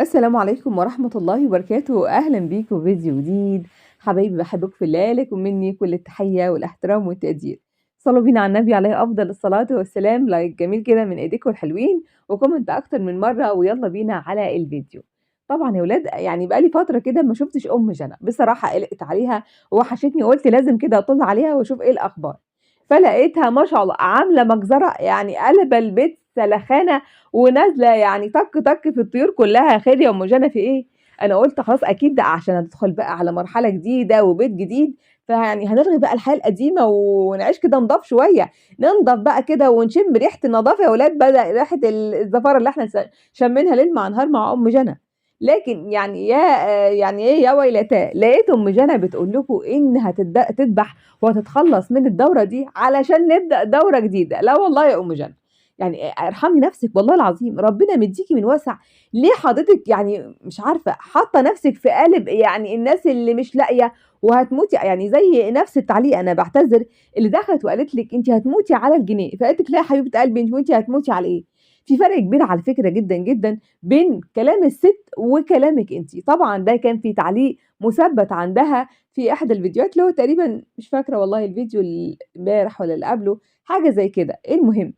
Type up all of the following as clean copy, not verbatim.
السلام عليكم ورحمة الله وبركاته. أهلا بيكم في فيديو جديد. حبايبي بحبكم في الله، لكم مني كل التحية والاحترام والتقدير. صلوا بينا على النبي عليه أفضل الصلاة والسلام. لايك جميل كده من إيديكم الحلوين، وكومنت أكتر من مرة، ويلا بينا على الفيديو. طبعا يا ولاد يعني بقالي فترة كده ما شفتش أم جنى، بصراحة قلقت عليها ووحشتني، وقلت لازم كده أطل عليها وأشوف إيه الأخبار. فلقيتها ما شاء الله عاملة مجزرة، يعني قلبة البيت سلخانة ونازلة يعني طك طك في الطيور كلها. خير يا ام جنى في ايه؟ انا قلت خلاص اكيد ده عشان هتدخل بقى على مرحلة جديدة وبيت جديد، فيعني هنلغي بقى الحياة القديمة ونعيش كده نضاف شوية. ننضف بقى كده ونشم ريحة النظافة يا ولاد، بدأ ريحة الزفارة اللي احنا شمينها ليل مع نهار مع ام جنى. لكن يعني يعني ايه يا ويلتاه، لقيت ام جنى بتقول لكم انها تذبح وتتخلص من الدورة دي علشان نبدأ دورة جديدة. لا والله يا ام جنى، يعني ارحمي نفسِك والله العظيم، ربنا مديكِ من وسع. ليه حضرتِك يعني مش عارفة حاطة نفسِك في قالب يعني الناس اللي مش لاقية وهتموتي، يعني زي نفس التعليق أنا باعتذر اللي دخلت وقالت لِك أنتِ هتموتي على الجنيه، فقالت لِك لا يا حبيبة قلبي أنتِ وأنتِ هتموتي على إيه؟ في فرق كبير على فكرة جدًا، جدًا بين كلام الست وكلامِك أنتِ. طبعًا ده كان في تعليق مثبت عندها في إحدى الفيديوهات، اللي هو تقريبًا مش فاكرة والله الفيديو امبارح والّا اللي قبله، حاجة زي كده. المهم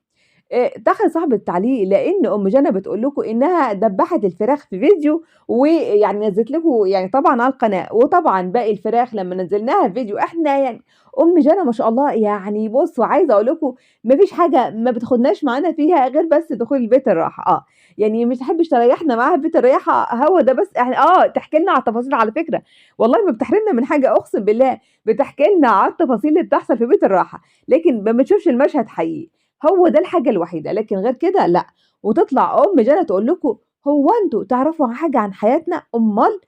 دخل صاحب التعليق لإن أم جنى بتقول لكم إنها دبّحت الفراخ في فيديو، ويعني نزّلت لكم يعني طبعًا على القناة، وطبعًا باقي الفراخ لمّا نزّلناها في فيديو إحنا يعني أم جنى ما شاء الله، يعني بُصّوا عايزة أقول لكم ما فيش حاجة ما بتاخدناش معانا فيها غير بس دخول بيت الراحة. يعني مش تحبش تريّحنا معاها في بيت الراحة، هو ده بس إحنا تحكي لنا على التفاصيل على فكرة، والله ما بتحرمنا من حاجة أقسم بالله، بتحكي لنا على التفاصيل اللي بتحصل في بيت الراحة، لكن ما بنشوفش المشهد حقيقي. هو ده الحاجة الوحيدة، لكن غير كده لأ. وتطلع أم جنى تقول لكم: "هو أنتم تعرفوا حاجة عن حياتنا؟ أُمّال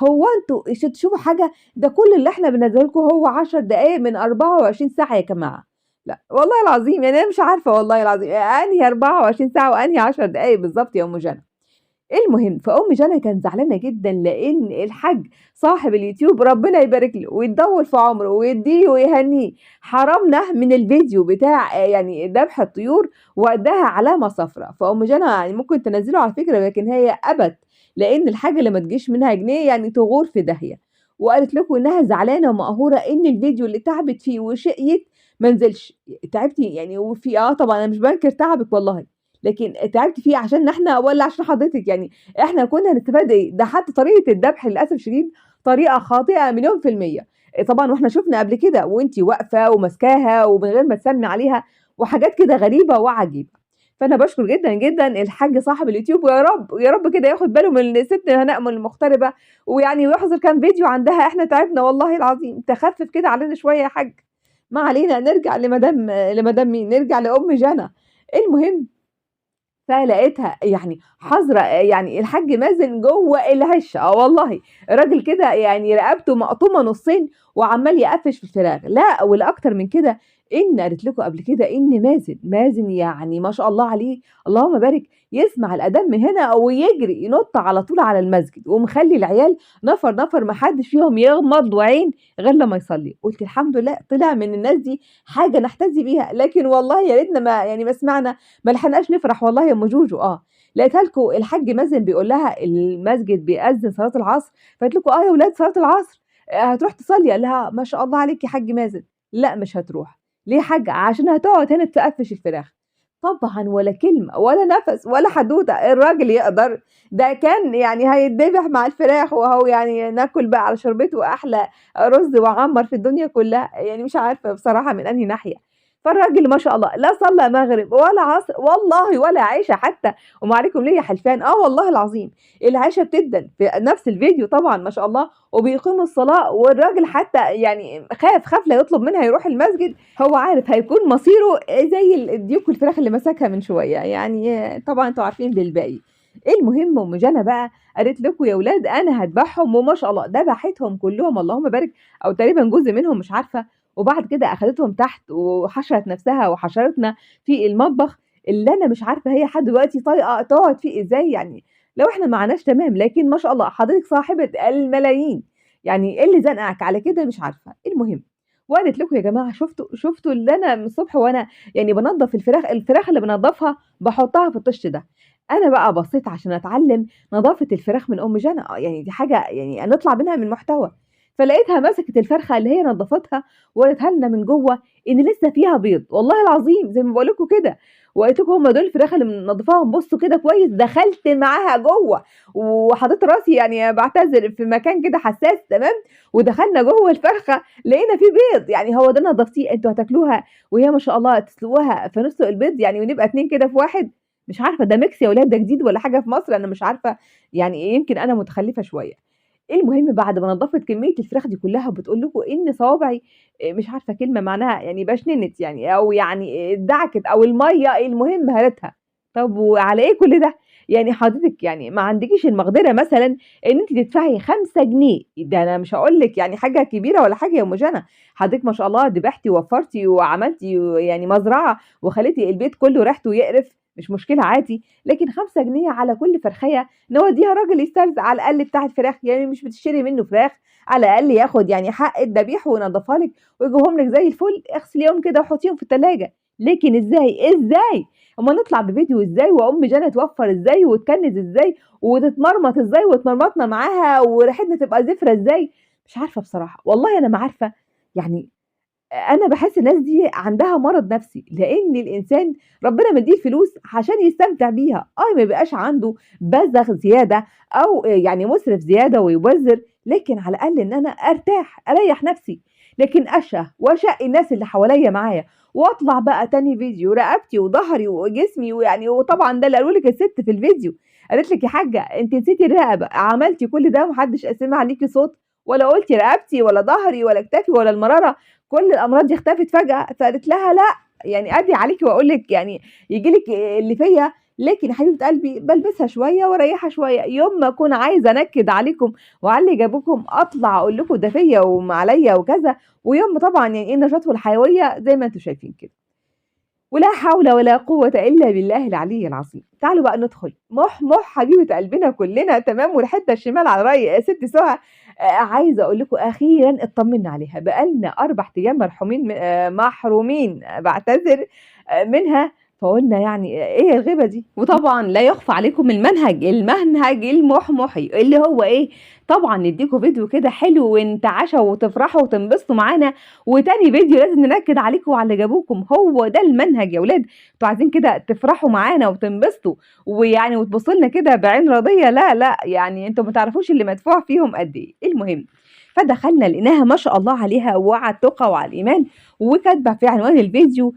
هو أنتم تشوفوا حاجة؟ ده كل اللي إحنا بننزّله لكم هو 10 دقايق من 24 ساعة يا جماعة." لأ، والله العظيم يعني أنا مش عارفة والله العظيم أنهي 24 ساعة وأنهي 10 دقايق بالضبط يا أم جنى. المهم فأم جانا كانت زعلانة جدًا لإن الحاج صاحب اليوتيوب ربنا يبارك له ويطوّل في عمره ويدّيه ويهنّيه، حرمنا من الفيديو بتاع يعني ذبح الطيور وأدّاها علامة صفرا. فأم جانا يعني ممكن تنزّله على فكرة، لكن هي أبت، لإن الحاجة اللي ما تجيش منها جنيه يعني تغور في داهية. وقالت لكم إنها زعلانة ومقهورة إن الفيديو اللي تعبت فيه وشقيت ما نزلش. تعبتِ يعني وفي طبعًا أنا مش بانكر تعبِك والله، لكن تعبتِ فيه عشاننا إحنا والّا عشان حضرتِك؟ يعني إحنا كنا هنستفاد إيه؟ ده حتى طريقة الذبح للأسف الشديد طريقة خاطئة مليون في المِيّة. طبعًا وإحنا شُفنا قبل كده وأنتِ واقفة وماسكاها ومن غير ما تسمّي عليها وحاجات كده غريبة وعجيبة. فأنا باشكر جدًا، جدًا الحاج صاحب اليوتيوب، ويا رب، يا رب كده ياخد باله من الست هناء المغتربة، ويعني ويحظر كام فيديو عندها، إحنا تعبنا والله العظيم. تخفِّف كده علينا شوية يا حاج. ما علينا، نرجع لمدام مين، نرجع لأم جنى. المهم فلقيتها يعني حاضرة يعني الحاج مازن جوّه العِش، والله، راجل كده يعني رقبته مقطومة نُصّين وعمّال يقفّش في الفراخ. لأ والأكتر من كده إن قالت لكم قبل كده إن مازن يعني ما شاء الله عليه، اللهم بارك، يسمع الأذان من هنا ويجري ينُط على طول على المسجد، ومخلّي العيال نفر، نفر ما حدّش فيهم يغمض عين غير لمّا يصلّي. قُلت الحمد لله طلع من الناس دي حاجة نحتذي بيها، لكن والله يا ريتنا ما سمعنا، ما لحقناش نفرح والله يا أم جوجو. لقيتها لكم الحاج مازن بيقول لها المسجد بيأذن صلاة العصر، فقالت لكم: "يا ولاد صلاة العصر هتروح تصلي." قال لها: "ما شاء الله عليك يا حاج مازن." "لأ مش هتروح." "ليه يا حاجة؟" "عشان هتقعد هنا تقفّش الفراخ." طبعًا ولا كلمة ولا نفس ولا حدوتة، الراجل يقدر، ده كان يعني هيتذبح مع الفراخ وأهو يعني ناكل بقى على شوربته أحلى رز وأعمّر في الدنيا كلها، يعني مش عارفة بصراحة من أنهي ناحية. فالراجل ما شاء الله لا صلّى مغرب ولا عصر والله ولا عِشا حتى، وأم عليكم ليّا حلفان، والله العظيم. العِشا بتدَّن في نفس الفيديو طبعًا ما شاء الله، وبيقيموا الصلاة، والراجل حتى يعني خاف لا يطلب منها يروح المسجد، هو عارف هيكون مصيره زي الديك والفراخ اللي مسكها من شوية، يعني طبعًا أنتم عارفين بالباقي. المهم أم جنى بقى قالت لكم يا ولاد أنا هاذبحهم، وما شاء الله ذبحتهم كلّهم اللهم بارك، أو تقريبًا جزء منهم مش عارفة، وبعد كده أخدتهم تحت وحشرت نفسها وحشرتنا في المطبخ، اللي أنا مش عارفة هي لحد دلوقتي طايقة تقعد فيه إزاي يعني. لو إحنا معناش تمام، لكن ما شاء الله حضرتِك صاحبة الملايين، يعني إيه اللي زنقك على كده مش عارفة. المهم وقالت لكم: "يا جماعة شُفتوا اللي أنا من الصبح وأنا يعني بانضّف الفراخ اللي بانضّفها باحطها في الطِش ده، أنا بقى بصيت عشان أتعلم نضافة الفراخ من أم جنى، يعني دي حاجة يعني نطلع منها من محتوى، فلقيتها مسكت الفرخة اللي هي نضفتها ووريتها لنا من جوّه إن لسه فيها بيض، والله العظيم زي ما باقول لكم كده، وقالت لكم هم دول الفراخ اللي منضفاهم بصوا كده كويس، دخلت معاها جوّه وحطيت راسي يعني باعتذر في مكان كده حساس تمام، ودخلنا جوّه الفرخة لقينا في بيض، يعني هو ده نضفتيه؟ أنتم هتاكلوها وهي ما شاء الله تسلقوها فنسلق البيض يعني ونبقى 2 كده في واحد؟ مش عارفة ده ميكس يا ولاد، ده جديد والّا حاجة في مصر أنا مش عارفة، يعني يمكن أنا متخلفة شوية. المهم بعد ما نضّفت كمية الفراخ دي كلّها بتقول لكم إن صوابعي مش عارفة كلمة معناها يعني بشننت يعني أو يعني ادعكت أو المَيّة المهم هرتها. طب وعلى إيه كل ده؟ يعني حضرتِك يعني ما عندكيش المقدرة مثلًا إن أنتِ تدفعي 5 جنيه، ده أنا مش هاقول لِك يعني حاجة كبيرة ولا حاجة يا أم جنى، حضرتِك ما شاء الله دبحتِ ووفّرتِ وعملتِ يعني مزرعة وخليتِ البيت كلّه ريحته يقرف، مش مشكلة عادي، لكن 5 جنيه على كل فرخية نودّيها راجل يسترزق على الأقل بتاع الفراخ، يعني مش بتشتري منه فراخ، على الأقل ياخد يعني حق الدبيح وينضّفها لِك ويجيبهم لِك زي الفل، اغسليهم كده وحطيهم في التلاجة، لكن إزاي، إزاي؟ أمّال نطلع بفيديو إزاي وأم جنى توفّر إزاي وتكنّز إزاي وتتمرمط إزاي واتمرمطنا معاها وريحتنا تبقى زفرة إزاي؟ مش عارفة بصراحة، والله أنا ما عارفة يعني أنا باحس الناس دي عندها مرض نفسي، لإن الإنسان ربنا مدّيه الفلوس عشان يستمتع بيها، ما يبقاش عنده بذخ زيادة أو يعني مُسرف زيادة ويبذّر، لكن على الأقل إن أنا أرتاح، أريّح نفسي، لكن أشهى وأشقّي الناس اللي حواليّا معايا، وأطلع بقى تاني فيديو رقبتي وضهري وجسمي ويعني وطبعًا ده اللي قاله لِك السِت في الفيديو، قالت لِك: "يا حاجة أنتِ نسيتِ الرقبة، عملتِ كل ده وما حدش سمع ليكِ صوت ولا قُلتِ رقبتي ولا ضهري ولا كتافي ولا المرارة كل الأمراض دي اختفت فجأة، فقالت لها لأ، يعني أدعي عليكِ وأقول لِك يعني ييجي لِك اللي فيّا، لكن يا حبيبة قلبي بالبسها شوية واريّحها شوية، يوم ما أكون عايزة أنكد عليكم وعلى اللي جابوكم أطلع أقول لكم ده فيّا وما عليّا وكذا، ويوم ما طبعًا يعني إيه النشاط والحيوية زي ما أنتم شايفين كده. ولا حول ولا قوة إلا بالله العلي العظيم. تعالوا بقى ندخل مُحْمُح حبيبة قلبنا كلنا تمام، والحتة الشمال على رأي سِت سُهى عايزة أقول لكم أخيرًا اتطمنا عليها، بقى لنا 4 أيام مرحومين محرومين باعتذر منها، فقُلنا يعني إيه الغيبة دي؟ وطبعًا لا يخفى عليكم المنهج المُحْمُحي اللي هو إيه، طبعًا ندّيكم فيديو كده حلو وانتعشوا وتفرحوا وتنبسطوا معانا وتاني فيديو لازم ننكد عليكم وعلى اللي جابوكم، هو ده المنهج يا ولاد، أنتم عايزين كده تفرحوا معانا وتنبسطوا ويعني وتبصوا لنا كده بعين رضية، لا، لأ، يعني أنتم ما تعرفوش اللي مدفوع فيهم قد إيه. المهم فدخلنا لقيناها ما شاء الله عليها وعلى التقى وعلى الإيمان وكاتبة في عنوان الفيديو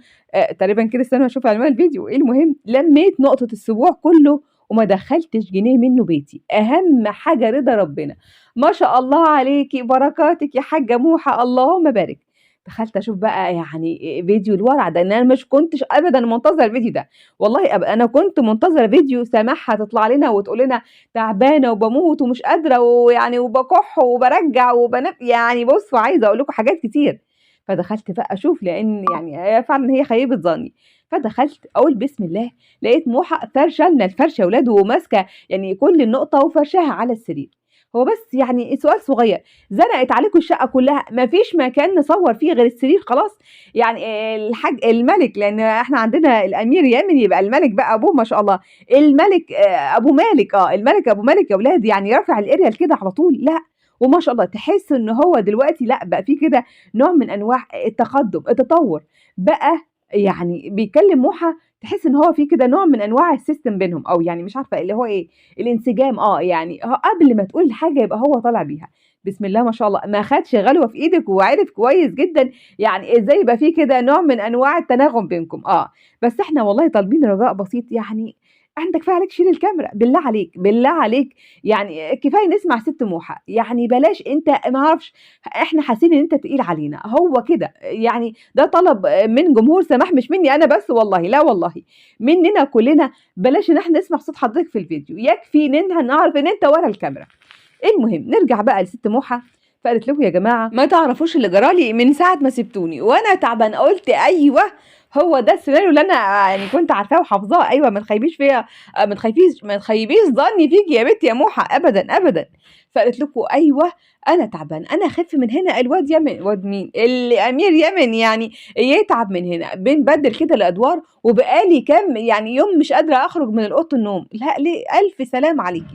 تقريبًا كده استنوا أشوف عنوان الفيديو، المهم لميت نقطة السبوع كله وما دخّلتش جنيه منه بيتي، أهم حاجة رضا ربنا. ما شاء الله عليكِ، بركاتِك يا حاجة موحة، اللهم بارك. دخلت أشوف بقى يعني فيديو الورع ده، إن أنا مش كنتش أبدًا منتظرة الفيديو ده، والله أنا كنت منتظرة فيديو سماحة تطلع لنا وتقول لنا تعبانة وباموت ومش قادرة ويعني وباكح وبارجّع يعني بُصّوا عايزة أقول لكم حاجات كتير، فدخلت بقى أشوف لإن يعني فعلًا هي خيبة ظني، فدخلت أقول بسم الله، لقيت موحة فارشة لنا الفرشة يا ولاد وماسكة يعني كل النقطة وفارشاها على السرير، هو بس يعني سؤال صغير زنقت عليكم الشقة كلّها، ما فيش مكان نصوّر فيه غير السرير خلاص؟ يعني الملك لإن إحنا عندنا الأمير يمني يبقى الملك بقى أبوه ما شاء الله، الملك أبو مالك الملك أبو مالك يا ولاد يعني رافع الأريال كده على طول، لأ، وما شاء الله تحس إن هو دلوقتي لأ، بقى في كده نوع من أنواع التقدُّم، التطوّر، بقى يعني بيكلّم موحى تحس إن هو في كده نوع من أنواع الsystem بينهم أو يعني مش عارفة اللي هو إيه، الانسجام يعني قبل ما تقول حاجة يبقى هو طالع بيها. بسم الله ما شاء الله، ما خدش غلوة في إيدِك وعرف كويس جدًا يعني إزاي يبقى في كده نوع من أنواع التناغم بينكم، بس إحنا والله طالبين رجاء بسيط يعني أنت كفاية عليك شيل الكاميرا، بالله عليك، بالله عليك يعني كفاية نسمع سِت موحى، يعني بلاش أنت ما أعرفش إحنا حاسين إن أنت تقيل علينا، هو كده، يعني ده طلب من جمهور سماح مش مني أنا بس والله، لا والله، مننا كلنا، بلاش إن إحنا نسمع صوت حضرتك في الفيديو، يكفي إن إحنا نعرف إن أنت ورا الكاميرا. المهم نرجع بقى لست موحة، فقالت لكم يا جماعة ما تعرفوش اللي جرى لي من ساعة ما سبتوني وأنا تعبانة، قُلت أيوه هو ده السيناريو اللي أنا يعني كنت عارفاه وحافظاه. أيوه، ما تخيبيش فيّا ما تخيبيش ظني فيكِ يا بنتي يا موحة أبدًا، أبدًا. فقالت لكم أيوه أنا تعبانة، أنا أخف من هنا، الواد يمن، الواد مين؟ الأمير يمن يعني يتعب من هنا، بنبدِّل كده الأدوار وبقى لي كام يعني يوم مش قادرة أخرج من أوضة النوم. لأ ليه؟ ألف سلامة عليكِ.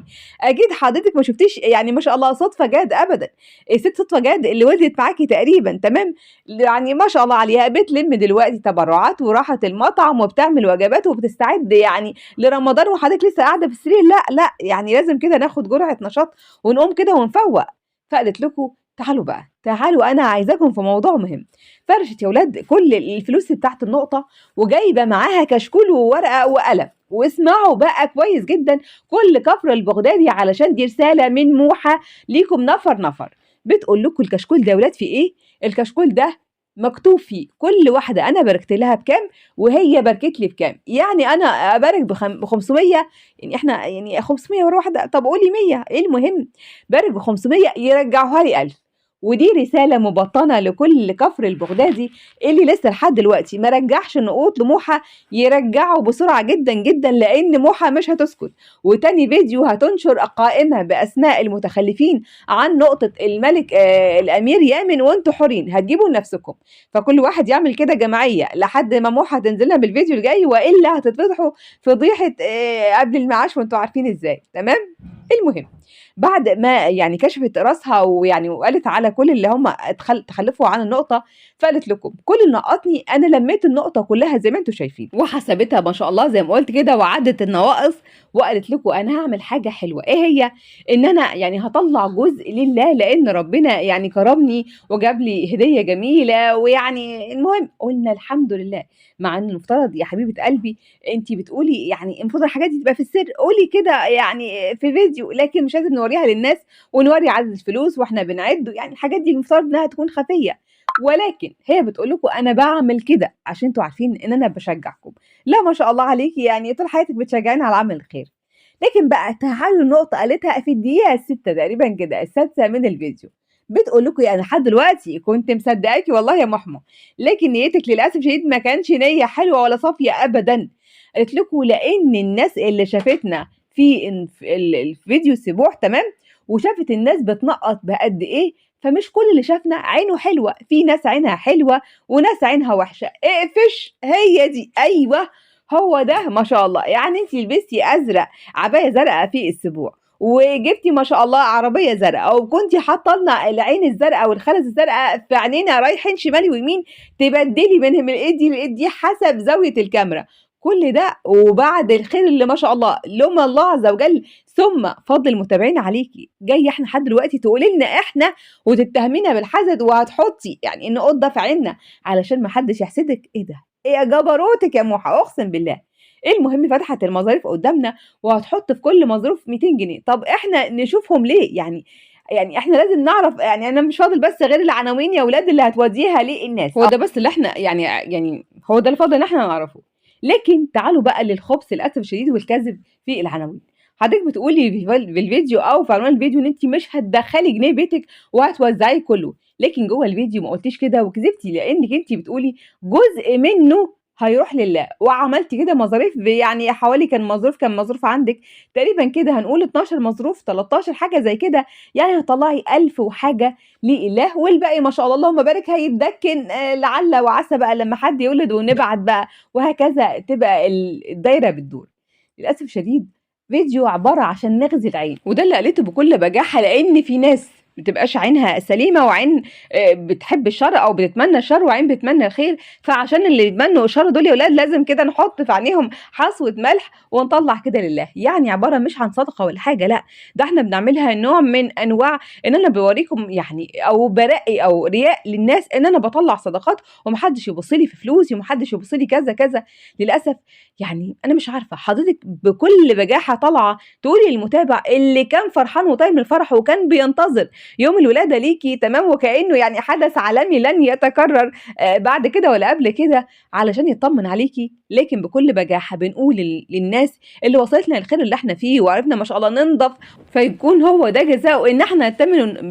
أكيد حضرتِك ما شُفتيش يعني ما شاء الله صدفة جاد أبدًا. الست صدفة جاد اللي ولدت معاكِ تقريبًا تمام، يعني ما شاء الله عليها بتلِم دلوقتي تبرعات وراحت المطعم وبتعمل وجبات وبتستعد يعني لرمضان وحضرتِك لسه قاعدة في السرير. لأ، لأ، يعني لازم كده ناخد جرعة نشاط ونقوم كده ونفوّق. فقالت لكم تعالوا بقى، تعالوا أنا عايزاكم في موضوع مهم. فرشت يا ولاد كل الفلوس بتاعة النقطة وجايبة معاها كشكول وورقة وقلم. واسمعوا بقى كويس جدًا كل كفر البغدادي علشان دي رسالة من موحة ليكم نفر، نفر. بتقول لكم الكشكول ده يا ولاد فيه إيه؟ الكشكول ده مكتوب فيه كل واحدة أنا باركت لها بكام وهي باركت لي بكام. يعني أنا أبارك ب500 يعني إحنا يعني 500 ورا واحدة، طب قولي 100 إيه المهم؟ بارك ب500 يرجعوها لي 1000. ودي رسالة مبطنة لكل كفر البغدادي اللي لسه لحد دلوقتي ما رجعش النقود لموحة يرجعوا بسرعة جدًا، جدًا، لأن موحة مش هتسكت. وتاني فيديو هتنشر قائمة بأسماء المتخلفين عن نقطة الملك الأمير يامن وأنتم حورين، هتجيبوا لنفسكم. فكل واحد يعمل كده جماعية لحد ما موحة تنزل لنا بالفيديو الجاي وإلا هتتفضحوا فضيحة قبل المعاش وأنتم عارفين إزاي، تمام؟ المهم بعد ما يعني كشفت راسها ويعني وقالت على كل اللي هم تخلفوا عن النقطة، فقالت لكم كل اللي نقصني أنا لميت النقطة كلها زي ما أنتم شايفين وحسبتها ما شاء الله زي ما قلت كده وعدت النواقص. وقالت لكم أنا هاعمل حاجة حلوة، إيه هي؟ إن أنا يعني هاطلّع جزء لله لإن ربنا يعني كرمني وجاب لي هدية جميلة ويعني المهم قُلنا الحمد لله. مع إن المفترض يا حبيبة قلبي أنتِ بتقولي يعني المفروض الحاجات دي تبقى في السر، قولي كده يعني في فيديو، لكن مش لازم نورّيها للناس ونورّي عدد الفلوس وإحنا بنعِد، يعني الحاجات دي المفترض إنها تكون خفية. ولكن هي بتقول لكم أنا باعمل كده عشان أنتم عارفين إن أنا باشجّعكم. لا ما شاء الله عليكِ يعني طول حياتِك بتشجّعيني على عمل الخير. لكن بقى تعالوا لنقطة قالتها في الدقيقة السادسة تقريبًا كده، السادسة من الفيديو. بتقول لكم أنا لحد دلوقتي كنت مصدقاكِ والله يا محمى، لكن نيتِك للأسف الشديد ما كانش نية حلوة ولا صافية أبدًا. قالت لكم لإن الناس اللي شافتنا في الفيديو السبوح تمام، وشافت الناس بتنقّط بقد إيه، فمش كل اللي شافنا عينه حلوة، في ناس عينها حلوة وناس عينها وحشة. اقفش هي دي، أيوه هو ده ما شاء الله. يعني أنتِ لبستِ أزرق عباية زرقا في السبوع، وجبتِ ما شاء الله عربية زرقا، وكنتِ حاطة لنا العين الزرقا والخرز الزرقا في عينينا رايحين شمال ويمين، تبدلي بينهم من الإيد دي للإيد دي حسب زاوية الكاميرا. كل ده وبعد الخير اللي ما شاء الله لوم الله عز وجل ثم فضل المتابعين عليكِ، جاية إحنا لحد دلوقتي تقولي لنا إحنا وتتهمينا بالحسد وهتحطي يعني النقود ده في عيننا علشان ما حدش يحسدِك. إيه ده؟ إيه جبروتِك يا موحى أقسم بالله. المهم فتحت المظاريف قدامنا وهتحط في كل مظروف 200 جنيه. طب إحنا نشوفهم ليه؟ يعني إحنا لازم نعرف، يعني أنا مش فاضل بس غير العناوين يا ولاد اللي هتوديها للناس، هو ده بس اللي إحنا يعني هو ده اللي فاضل إن إحنا نعرفه. لكن تعالوا بقى للخبث للأسف الشديد والكذب في العناوين. حضرتك بتقولي في الفيديو أو في عنوان الفيديو إن أنتِ مش هتدخّلي جنيه بيتِك وهتوزعيه كله، لكن جوه الفيديو ما قلتيش كده وكذبتِ لإنِك أنتِ بتقولي جزء منه هيروح لله، وعملتِ كده مظاريف يعني حوالي كان مظروف عندِك تقريبًا كده هنقول 12 مظروف 13 حاجة زي كده، يعني هتطلّعي 1000 وحاجة لله والباقي ما شاء الله اللهم بارك هيتدكن لعل وعسى بقى لمّا حد يولد ونبعت بقى وهكذا تبقى الدايرة بتدور. للأسف الشديد فيديو عبارة عشان نغزي العين، وده اللي قالته بكل بجاحة لإن في ناس ما بتبقاش عينها سليمة وعين بتحب الشر أو بتتمنى الشر وعين بتتمنى الخير، فعشان اللي يتمنوا الشر دول يا ولاد لازم كده نحط في عينيهم حصوة ملح ونطلّع كده لله. يعني عبارة مش عن صدقة ولا حاجة لأ، ده إحنا بنعملها نوع من أنواع إن أنا باوريكم يعني أو بارائي أو رياء للناس إن أنا باطلّع صدقات وما حدش يبُص لي في فلوسي وما حدش يبُص لي كذا، كذا. للأسف يعني أنا مش عارفة حضرتِك بكل بجاحة طالعة تقولي للمتابع اللي كان فرحان وطاير من الفرح وكان بينتظر يوم الولاده ليكي تمام، وكانه يعني حدث عالمي لن يتكرر بعد كده ولا قبل كده، علشان يطمن عليكي. لكن بكل بجاحه بنقول للناس اللي وصلتنا الخير اللي احنا فيه وعرفنا ما شاء الله ننضف، فيكون هو ده جزاؤه ان احنا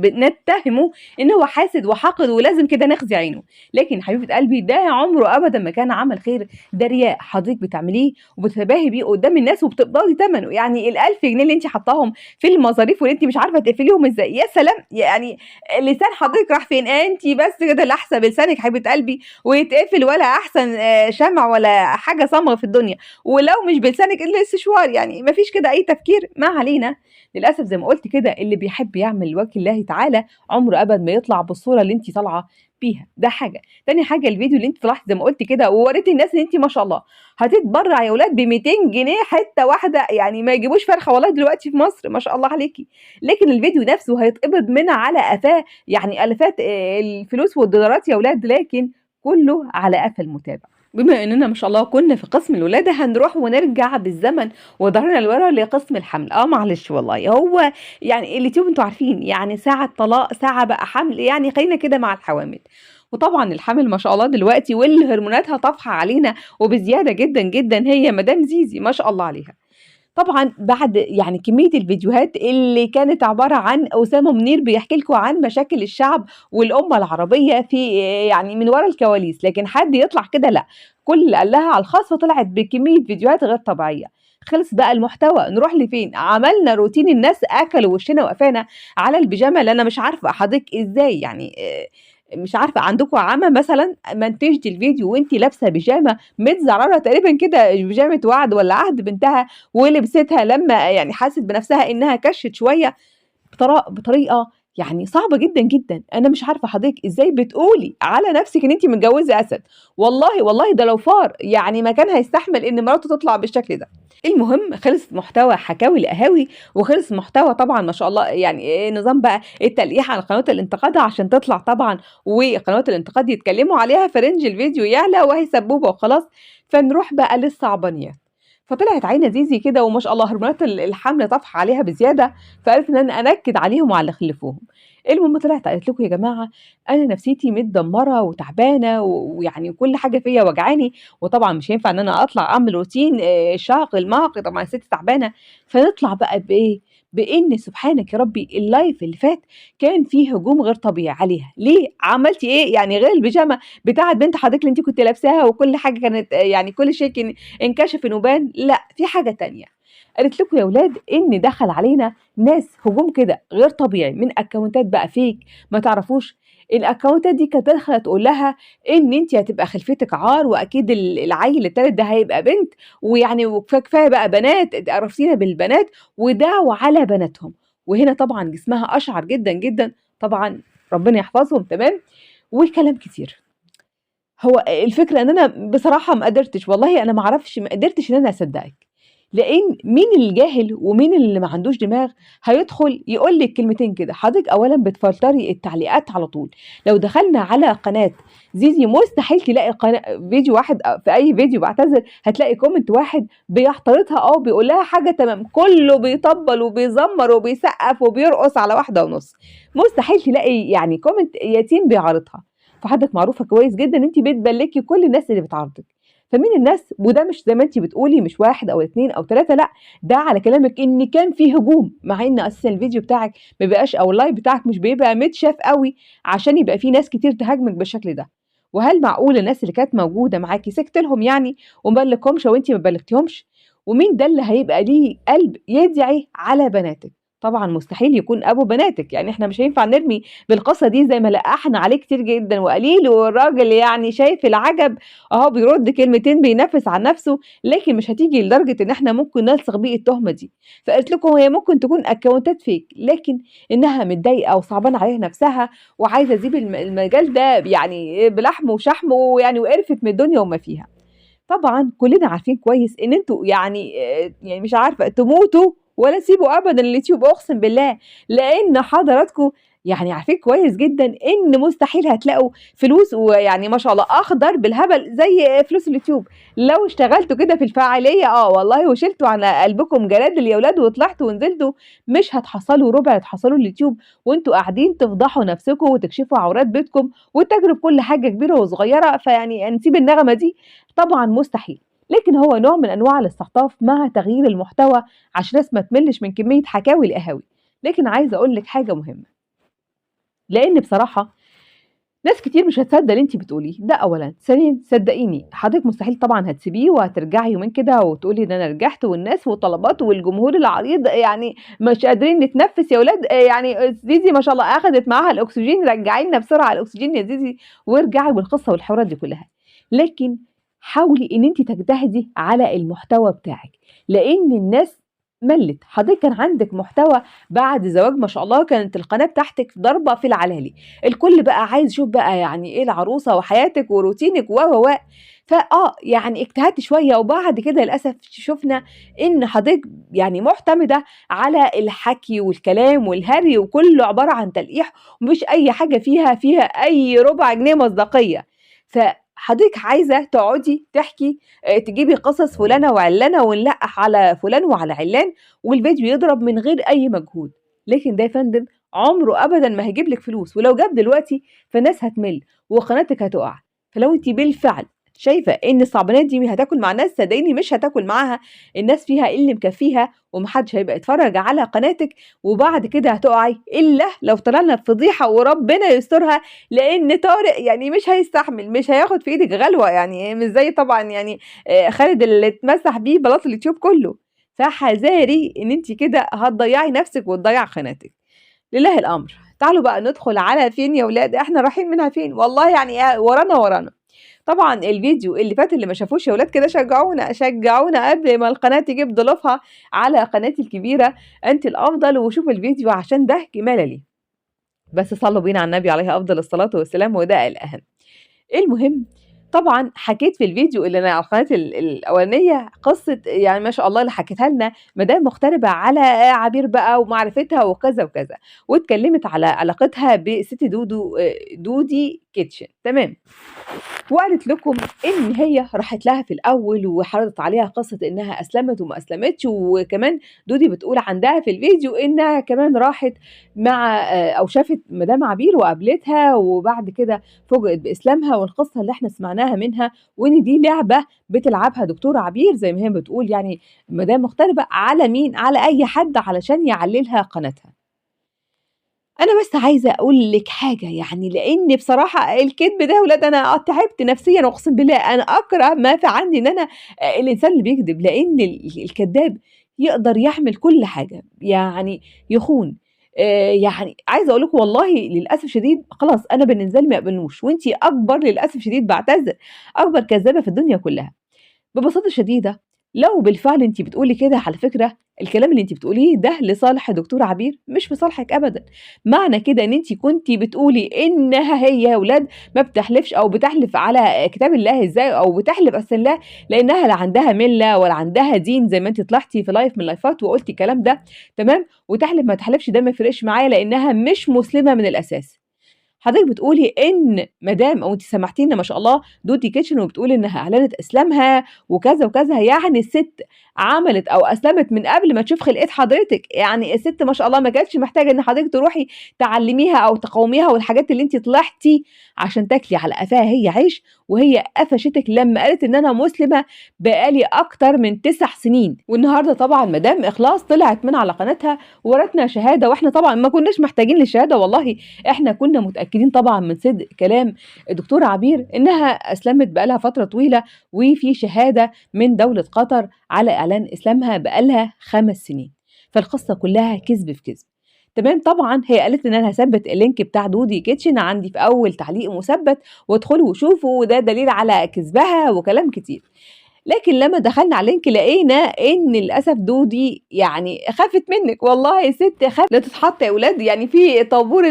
نتهمه ان هو حاسد وحاقد ولازم كده نخزي عينه. لكن حبيبه قلبي ده عمره ابدا ما كان عمل خير، ده رياء حضرتك بتعمليه وبتتباهي بيه قدام الناس وبتقبضي ثمنه. يعني ال1000 جنيه اللي انت حطاهم في المصاريف واللي انت مش عارفه تقفليهم ازاي، يا سلام. يعني لسان حضرتك راح فين؟ انت بس كده اللي احسن بلسانك حبيبه قلبي ويتقفل، ولا احسن شمع ولا حاجه صمغ في الدنيا، ولو مش بلسانك الا استشوار. يعني ما فيش كده اي تفكير. ما علينا. للاسف زي ما قلت كده، اللي بيحب يعمل لوجه الله تعالى عمره ابدا ما يطلع بالصوره اللي انت طالعه بيها. ده حاجه. تاني حاجه، الفيديو اللي انت طلعتي زي ما قلت كده ووريتي الناس ان انت ما شاء الله هتتبرع يا اولاد ب 200 جنيه حته واحده، يعني ما يجيبوش فرخه والله دلوقتي في مصر، ما شاء الله عليكي. لكن الفيديو نفسه هيتقبض منها على قفاه، يعني الافات الفلوس والدولارات يا اولاد، لكن كله على قفا المتابع. بما اننا ما شاء الله كنا في قسم الولاده، هنروح ونرجع بالزمن وظهرنا لورا لقسم الحمل. معلش والله، هو يعني اليوتيوب انتوا عارفين، يعني ساعه طلاق ساعه بقى حمل، يعني خلينا كده مع الحوامل. وطبعا الحامل ما شاء الله دلوقتي واللي هرموناتها طافحه علينا وبزياده جدا جدا هي مدام زيزي ما شاء الله عليها. طبعًا بعد يعني كمية الفيديوهات اللي كانت عبارة عن أسامة منير بيحكي لكم عن مشاكل الشعب والأمة العربية في يعني من ورا الكواليس، لكن حد يطلع كده لأ، كل اللي قال لها على الخاص فطلعت بكمية فيديوهات غير طبيعية. خلص بقى المحتوى، نروح لفين؟ عملنا روتين الناس أكلوا وشنا وقفانا على البيجامة، اللي أنا مش عارفة حضرتك إزاي يعني مش عارفة عندكم عمى مثلًا منتجتِ الفيديو وأنتِ لابسة بيجامة متزعررة تقريبًا كده، بيجامة وعد والّا عهد بنتها، ولبستها لمّا يعني حست بنفسها إنها كشِّت شوية بطريقة يعني صعبة جدًا، جدًا. أنا مش عارفة حضرتِك إزاي بتقولي على نفسِك إن أنتِ متجوزة أسد. والله، والله ده لو فار يعني ما كان هيستحمل إن مراته تطلع بالشكل ده. المهم خلص محتوى حكاوي القهاوي، وخلص محتوى طبعًا ما شاء الله يعني نظام بقى التلقيح على قنوات الانتقاد عشان تطلع طبعًا وقنوات الانتقاد يتكلموا عليها، فرنج الفيديو يعلى وهي سبوبة وخلاص. فنروح بقى للصعبانيات. فطلعت عينة زيزي كده وما شاء الله هرمونات الحمل طافحة عليها بزيادة، فقالت إن أنا أنكد عليهم وعلى اللي خلفوهم. المهم طلعت قالت لكم يا جماعة أنا نفسيتي متدمرة وتعبانة ويعني كل حاجة فيا وجعاني، وطبعًا مش هينفع إن أنا أطلع أعمل روتين شاق المهق، طبعًا الست تعبانة. فنطلع بقى بإيه؟ بإن سبحانك يا ربي اللايف اللي فات كان فيه هجوم غير طبيعي عليها. ليه؟ عملتِ إيه؟ يعني غير البيجامة بتاعة بنت حضرتك اللي أنتِ كنتِ لابساها وكل حاجة كانت يعني كل شيء انكشف إنه بان، لأ في حاجة تانية. قالت لكم يا ولاد إن دخل علينا ناس هجوم كده غير طبيعي من أكونتات بقى فيك ما تعرفوش. الأكونتات دي كانت داخلة تقول لها إن أنتِ هتبقى خلفتِك عار، وأكيد العيل التالت ده هيبقى بنت، ويعني كفاية بقى بنات، عرفتينا بالبنات، ودعوا على بناتهم. وهنا طبعًا جسمها أشعر جدًا، جدًا، طبعًا ربنا يحفظهم تمام، وكلام كتير. هو الفكرة إن أنا بصراحة ما قدرتش، والله أنا ما أعرفش ما قدرتش إن أنا أصدّقِك، لإن مين الجاهل ومين اللي ما عندوش دماغ هيدخل يقول لِك كلمتين كده. حضرتِك أولًا بتفلتري التعليقات على طول. لو دخلنا على قناة زيزي مستحيل تلاقي فيديو واحد في أي فيديو باعتذر هتلاقي comment واحد بيحترضها أو بيقول لها حاجة تمام، كله بيطبّل وبيزمّر وبيسقّف وبيرقص على واحدة ونُص. مستحيل تلاقي يعني comment يتيم بيعارضها. فحضرتِك معروفة كويس جدًا إن أنتِ بتبلّكي كل الناس اللي بتعارضِك. فمين الناس؟ وده مش زي ما أنتِ بتقولي مش 1 أو 2 أو 3 لأ، ده على كلامِك إن كان في هجوم، مع إن أساسًا الفيديو بتاعِك ما بيبقاش أو اللايف بتاعِك مش بيبقى متشاف أوي عشان يبقى في ناس كتير تهاجمِك بالشكل ده. وهل معقول الناس اللي كانت موجودة معاكِ سِكتِ لهم يعني وما بلّغكمش وأنتِ ما بلّغتيهمش؟ ومين ده اللي هيبقى ليه قلب يدعي على بناتِك؟ طبعًا مستحيل يكون أبو بناتِك، يعني إحنا مش هينفع نرمي بالقصة دي زي ما لقّحنا عليه كتير جدًا وقليل، والراجل يعني شايف العجب أهو بيرد كلمتين بينفّس عن نَفْسه، لكن مش هتيجي لدرجة إن إحنا ممكن نلصق بيه التهمة دي. فقالت لكم هي ممكن تكون أكونتات fake، لكن إنها متضايقة وصعبان عليها نَفْسها وعايزة تسيب المجال ده يعني بلحمه وشحمه ويعني وقرفت من الدنيا وما فيها. طبعًا كُلّنا عارفين كويس إن أنتم يعني مش عارفة تموتوا ولا تسيبوا أبدًا اليوتيوب أقسم بالله، لإن حضراتكم يعني عارفين كويس جدًا إن مستحيل هتلاقوا فلوس ويعني ما شاء الله أخضر بالهبل زي فلوس اليوتيوب، لو اشتغلتوا كده في الفاعلية والله وشِلتوا على قلبكم جلادل يا ولاد وطلعتوا ونزلتوا مش هتحصّلوا ربع اللي تحصّلوا اليوتيوب، وأنتم قاعدين تفضحوا نفسكم وتكشفوا عورات بيتكم وتجروا بكل حاجة كبيرة وصغيرة، فيعني نسيب النغمة دي؟ طبعًا مستحيل، لكن هو نوع من أنواع الاستعطاف مع تغيير المحتوى عشان الناس ما تملِّش من كمية حكاوي لقهاوي. لكن عايزة أقول لِك حاجة مهمة، لإن بصراحة ناس كتير مش هتصدّق اللي أنتِ بتقوليه، ده أولًا، ثانيًا صدّقيني حضرتِك مستحيل طبعًا هتسيبيه وهترجعي يومين كده وتقولي ده أنا رجعت والناس والطلبات والجمهور العريض يعني مش قادرين نتنفّس يا ولاد يعني زيزي ما شاء الله أخدت معاها الأكسجين رجّعي لنا بسرعة الأكسجين يا زيزي وارجعي والقصة والحوارات دي كلّها. لكن حاولي إن أنتِ تجتهدي على المحتوى بتاعِك، لإن الناس ملِّت، حضرتِك كان عندِك محتوى بعد زواج ما شاء الله كانت القناة بتاعتِك ضاربة في العلالي. الكل بقى عايز يشوف بقى يعني إيه العروسة وحياتِك وروتينِك و. يعني اجتهدتِ شوية وبعد كده للأسف شُفنا إن حضرتِك يعني مُعتمدة على الحكي والكلام والهري وكُلّه عبارة عن تلقيح ومفيش أي حاجة فيها أي رُبع جنيه مصداقية. فحضرتِك عايزة تقعدي تحكي تجيبي قصص فُلانة وعلّانة ونلقّح على فُلان وعلى عِلّان والفيديو يضرب من غير أي مجهود. لكن ده يا فندم عمره أبدًا ما هيجيب لِك فلوس، ولو جاب دلوقتي فالناس هتمِل وقناتِك هتُقع، فلو أنتِ بالفعل شايفة إن الصعبانيات دي هتاكل مع الناس، صدقيني مش هتاكل معاها، الناس فيها اللي مكفّيها وما حدش هيبقى يتفرّج على قناتِك، وبعد كده هتُقعي إلا لو طلع لنا بفضيحة وربنا يسترها، لإن طارق يعني مش هيستحمل، مش هياخد في إيدِك غلوة يعني مش زي طبعًا يعني خالد اللي اتمسح بيه بلاط اليوتيوب كلّه، فحذاري إن أنتِ كده هتضيّعي نفسِك وتضيّعي قناتِك. لله الأمر، تعالوا بقى ندخل على فين يا ولاد، إحنا رايحين منها فين، والله يعني ورانا. طبعًا الفيديو اللي فات اللي ما شافوش يا ولاد كده شجعونا قبل ما القناة تجيب ضيوفها على قناتي الكبيرة أنتِ الأفضل، وشوفوا الفيديو عشان ده كمالة ليه، بس صلّوا بينا على النبي عليه أفضل الصلاة والسلام وده الأهم. المهم طبعًا حكيت في الفيديو اللي أنا على القناة الأولانية قصة يعني ما شاء الله اللي حكيتها لنا مدام مغتربة على عبير بقى ومعرفتها وكذا، وكذا، واتكلمت على علاقتها بست دودو دودي كيتشن تمام. وقالت لكم إن هي راحت لها في الأول وعرضت عليها قصة إنها أسلمت وما أسلمتش، وكمان دودي بتقول عندها في الفيديو إنها كمان راحت مع أو شافت مدام عبير وقابلتها وبعد كده فوجئت بإسلامها والقصة اللي إحنا سمعناها منها، وإن دي لعبة بتلعبها دكتورة عبير زي ما هي بتقول يعني مدام مغتربة على مين؟ على أي حد علشان يعلّلها قناتها. أنا بس عايزة أقول لِك حاجة يعني، لإن بصراحة الكدب ده يا ولاد أنا تعبت نفسيًا أقسم بالله، أنا أكره ما في عندي إن أنا الإنسان اللي بيكدب، لإن الكداب يقدر يعمل كل حاجة، يعني يخون، يعني عايزة أقول لكم والله للأسف الشديد خلاص أنا بالنسبة لي ما يقبلنوش، وأنتِ أكبر للأسف الشديد باعتذر، أكبر كذابة في الدنيا كلها. ببساطة شديدة لو بالفعل أنتِ بتقولي كده على فكرة الكلام اللي أنتِ بتقوليه ده لصالح دكتورة عبير مش لصالحِك أبدًا، معنى كده إن أنتِ كنتِ بتقولي إنها هي يا ولاد ما بتحلفش أو بتحلف على كتاب الله إزاي أو بتحلف أصل الله لإنها لا عندها مِلّة ولا عندها دين زي ما أنتِ طلعتِ في لايف من اللايفات وقُلتِ الكلام ده تمام، وتحلف ما تحلفش ده ما يفرقش معايا لإنها مش مسلمة من الأساس. حضرتِك بتقولي إن مدام أو أنتِ سمعتينا ما شاء الله دودي كيتشن وبتقول إنها أعلنت إسلامها وكذا، وكذا، يعني السِت عملت أو أسلمت من قبل ما تشوف خلقة حضرتِك، يعني السِت ما شاء الله ما كانتش محتاجة إن حضرتِك تروحي تعلّميها أو تقاوميها والحاجات اللي أنتِ طلعتِ عشان تاكلي على قفاها هي عيش، وهي قفشتِك لمّا قالت إن أنا مسلمة بقى لي أكتر من 9 سنين، والنهارده طبعًا مدام إخلاص طلعت من على قناتها وورتنا شهادة وإحنا طبعًا ما كناش محتاجين للشهادة والله، إحنا كنا متأكدين طبعًا من صدق كلام الدكتورة عبير إنها أسلمت بقى لها فترة طويلة، وفي شهادة من دولة قطر على إعلان إسلامها بقى لها 5 سنين، فالقصة كلها كذب في كذب. تمام، طبعًا هي قالت إن أنا هاثبّت اللينك بتاع دودي كيتشن عندي في أول تعليق مثبّت وادخلوا وشوفوا وده دليل على كذبها وكلام كتير. لكن لمّا دخلنا على الlink لقينا إن للأسف دودي يعني خافت منِّك، والله يا ست لا تتحط يا ولاد، يعني في طابور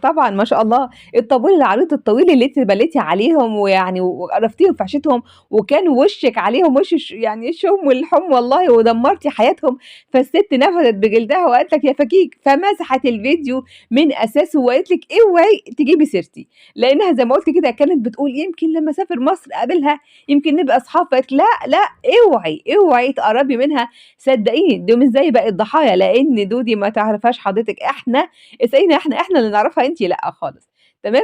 طبعًا ما شاء الله الطابور العريض الطويل اللي أنتِ بليتِ عليهم ويعني وقرفتيهم في عيشتهم، وكان وشِّك عليهم وش يعني الشُم والحُم والله ودمّرتِ حياتهم، فالست نفدت بجلدها وقالت لك يا فكيك، فمسحت الفيديو من أساسه وقالت لِك اوعي تجيبي سيرتي، لإنها زي ما قُلت كده كانت بتقول يمكن لمّا أسافر مصر أقابلها، يمكن نبقى أصحاب، فقالت لأ، لأ اوعي، اوعي تقرّبي منها، صدقيني دول مش زي باقي الضحايا، لإن دودي ما تعرفهاش حضرتك، إحنا اسألينا إحنا اللي نعرفها أنتِ لأ خالص، تمام؟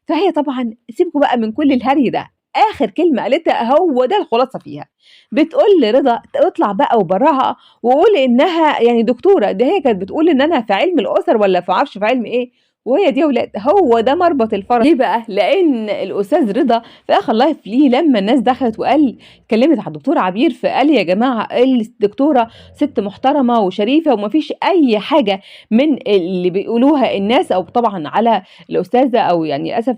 فهي طبعًا سيبكم بقى من كل الهري ده، آخر كلمة قالتها هو ده الخلاصة فيها، بتقول لرضا اطلع بقى وبرّهها وقول إنها يعني دكتورة، ده هي كانت بتقول إن أنا في علم الأسر والّا في ما أعرفش في علم إيه، وهي دي يا ولاد هو ده مربط الفرس، ليه بقى؟ لإن الأستاذ رضا في آخر لايف ليه لمّا الناس دخلت اتكلمت على الدكتور عبير، فقال يا جماعة الدكتورة ست محترمة وشريفة وما فيش أي حاجة من اللي بيقولوها الناس أو طبعًا على الأستاذة أو يعني آسف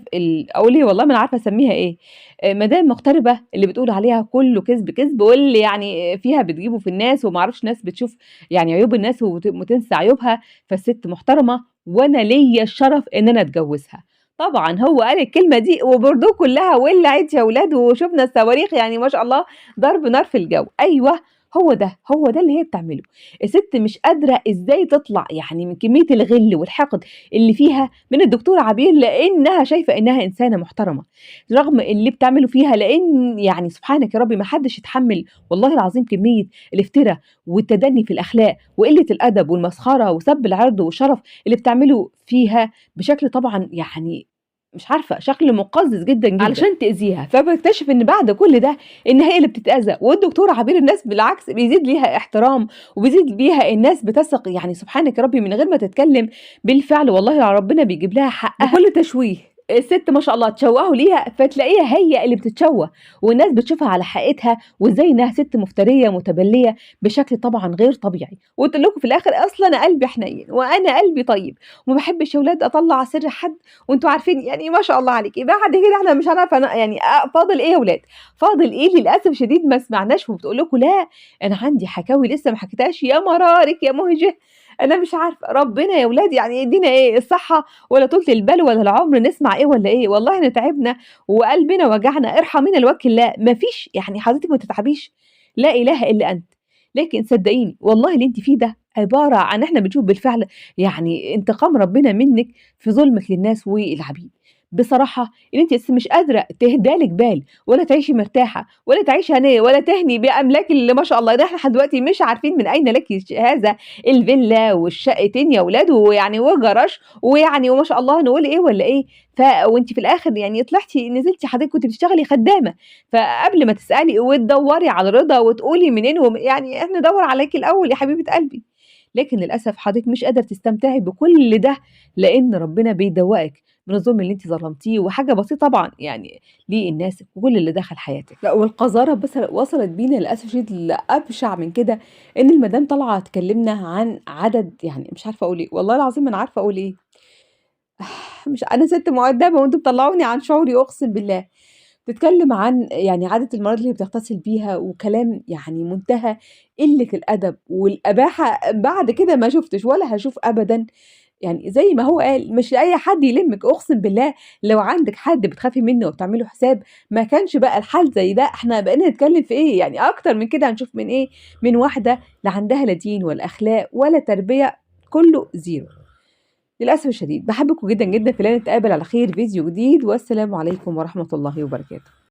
أقول إيه والله ما أنا عارفة أسميها إيه، مدام مغتربة اللي بتقول عليها كلّه كذب، كذب، واللي يعني فيها بتجيبه في الناس وما أعرفش ناس بتشوف يعني عيوب الناس وتنسى عيوبها، فالست محترمة وأنا ليّا الشرف إن أنا أتجوزها. طبعًا هو قال الكلمة دي وبوردو كلّها ولعت يا ولاد وشُفنا الصواريخ يعني ما شاء الله ضرب نار في الجو، أيوه هو ده اللي هي بتعمله، الست مش قادرة إزاي تطلع يعني من كمية الغِل والحقد اللي فيها من الدكتورة عبير لإنها شايفة إنها إنسانة محترمة، رغم اللي بتعمله فيها لإن يعني سبحانك يا ربي ما حدش يتحمّل والله العظيم كمية الافترا والتدني في الأخلاق وقلة الأدب والمسخرة وسَب العرض والشرف اللي بتعمله فيها بشكل طبعًا يعني مش عارفة شكل مُقزّز جدًا، جدًا علشان تأذيها، فباكتشف إن بعد كل ده إن هي اللي بتتأذى، والدكتورة عبير الناس بالعكس بيزيد ليها احترام وبيزيد بيها الناس بتثق يعني سبحانك يا ربي من غير ما تتكلم بالفعل والله ربنا بيجيب لها حقها بكل تشويه. الست ما شاء الله تشوّهوا ليها فتلاقيها هي اللي بتتشوّه، والناس بتشوفها على حقيقتها وإزاي إنها ست مفترية متبلية بشكل طبعًا غير طبيعي، وقُلت لكم في الآخر أصل أنا قلبي حنين وأنا قلبي طيب وما باحبش يا ولاد أطلّع سر حد وأنتم عارفين يعني ما شاء الله عليكِ، بعد كده إحنا مش هنعرف يعني فاضل إيه يا ولاد، فاضل إيه للأسف الشديد ما سمعناش وبتقول لكم لا أنا عندي حكاوي لسه ما حكيتهاش يا مرارِك يا مُهجة، أنا مش عارفة، ربنا يا ولاد يعني يدينا إيه الصحة ولا طولة البال ولا العمر نسمع إيه والّا إيه، والله إحنا تعبنا وقلبنا وجعنا ارحمينا لوجه الله، ما فيش يعني حضرتِك ما تتعبيش، لا إله إلا أنت، لكن صدقيني والله اللي أنتِ فيه ده عبارة عن إحنا بنشوف بالفعل يعني انتقام ربنا منِّك في ظلمِك للناس والعبيد. بصراحة إن أنتِ أساسًا مش قادرة تهدى لِك بال ولا تعيشي مرتاحة ولا تعيشي هنية ولا تهني بأملاك اللي ما شاء الله ده إحنا لحد دلوقتي مش عارفين من أين لكِ هذا الفيلا والشقتين يا ولاد ويعني وجراج ويعني وما شاء الله نقول إيه والّا إيه، وأنتِ في الآخر يعني طلعتِ نزلتِ حضرتِك كنتِ بتشتغلي خدامة، فقبل ما تسألي وتدوّري على رضا وتقولي منين يعني إحنا ندوّر عليكِ الأول يا حبيبة قلبي، لكن للأسف حضرتِك مش قادرة تستمتعي بكل ده لإن ربنا بيدوّقِك من الظلم اللي أنتِ ظلمتيه وحاجة بسيطة طبعًا يعني للناس وكل اللي دخل حياتِك، لأ والقذارة وصلت بينا للأسف الشديد لأبشع من كده، إن المدام طالعة تكلمنا عن عدد يعني مش عارفة أقول إيه، والله العظيم ما أنا عارفة أقول إيه، مش أنا سِت مؤدبة وأنتم بتطلعوني عن شعوري أقسم بالله، بتتكلم عن يعني عدد المرات اللي هي بتغتسل بيها وكلام يعني منتهى قلة الأدب والقباحة بعد كده ما شُفتش ولا هاشوف أبدًا يعني زي ما هو قال مش أي حد يلمِّك، أقسم بالله لو عندِك حد بتخافي منه وبتعملي له حساب ما كانش بقى الحال زي ده، إحنا بقينا نتكلم في إيه، يعني أكتر من كده هنشوف من إيه، من واحدة لا عندها لا دين ولا أخلاق ولا تربية، كله زيرو. للأسف الشديد، باحبكم جدًا، جدًا، في الله نتقابل على خير فيديو جديد، والسلام عليكم ورحمة الله وبركاته.